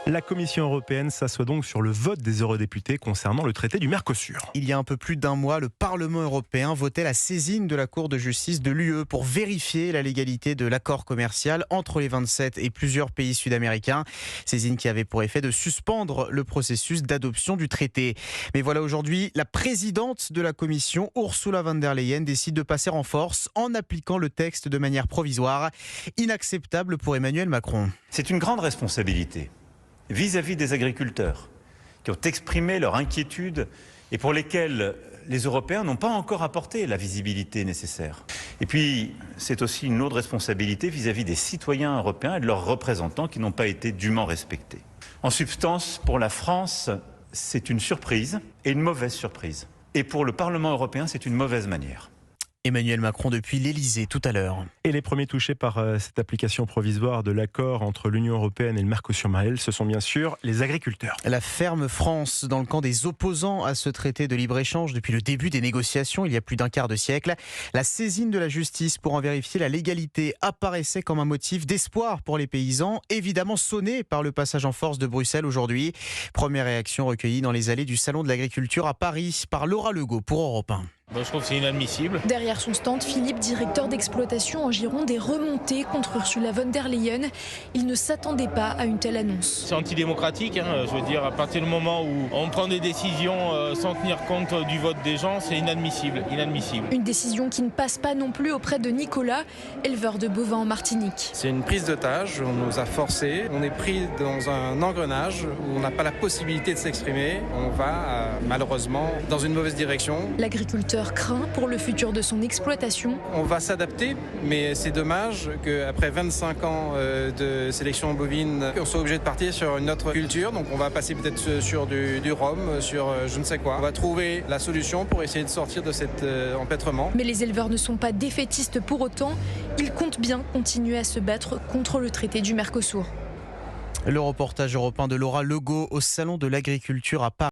La Commission européenne s'assoit donc sur le vote des eurodéputés concernant le traité du Mercosur. Il y a un peu plus d'un mois, le Parlement européen votait la saisine de la Cour de justice de l'UE pour vérifier la légalité de l'accord commercial entre les 27 et plusieurs pays sud-américains. Saisine qui avait pour effet de suspendre le processus d'adoption du traité. Mais voilà, aujourd'hui, la présidente de la Commission, Ursula von der Leyen, décide de passer en force en appliquant le texte de manière provisoire. Inacceptable pour Emmanuel Macron. C'est une grande responsabilité vis-à-vis des agriculteurs qui ont exprimé leur inquiétude et pour lesquels les Européens n'ont pas encore apporté la visibilité nécessaire. Et puis, c'est aussi une autre responsabilité vis-à-vis des citoyens européens et de leurs représentants qui n'ont pas été dûment respectés. En substance, pour la France, c'est une surprise et une mauvaise surprise. Et pour le Parlement européen, c'est une mauvaise manière. Emmanuel Macron depuis l'Elysée tout à l'heure. Et les premiers touchés par cette application provisoire de l'accord entre l'Union européenne et le Mercosur, Maël, ce sont bien sûr les agriculteurs. La ferme France, dans le camp des opposants à ce traité de libre-échange depuis le début des négociations, il y a plus d'un quart de siècle. La saisine de la justice pour en vérifier la légalité apparaissait comme un motif d'espoir pour les paysans, évidemment sonné par le passage en force de Bruxelles aujourd'hui. Première réaction recueillie dans les allées du Salon de l'Agriculture à Paris par Laura Legault pour Europe 1. Je trouve que c'est inadmissible. Derrière son stand, Philippe, directeur d'exploitation en Gironde, est remonté contre Ursula von der Leyen. Il ne s'attendait pas à une telle annonce. C'est antidémocratique, je veux dire, à partir du moment où on prend des décisions sans tenir compte du vote des gens, c'est inadmissible. Une décision qui ne passe pas non plus auprès de Nicolas, éleveur de bovins en Martinique. C'est une prise d'otage, on nous a forcés, on est pris dans un engrenage où on n'a pas la possibilité de s'exprimer. On va malheureusement dans une mauvaise direction. L'agriculteur craint pour le futur de son exploitation. On va s'adapter, mais c'est dommage qu'après 25 ans de sélection bovine, on soit obligé de partir sur une autre culture. Donc on va passer peut-être sur du rhum, sur je ne sais quoi. On va trouver la solution pour essayer de sortir de cet empêtrement. Mais les éleveurs ne sont pas défaitistes pour autant. Ils comptent bien continuer à se battre contre le traité du Mercosur. Le reportage européen de Laura Legault au Salon de l'Agriculture à Paris.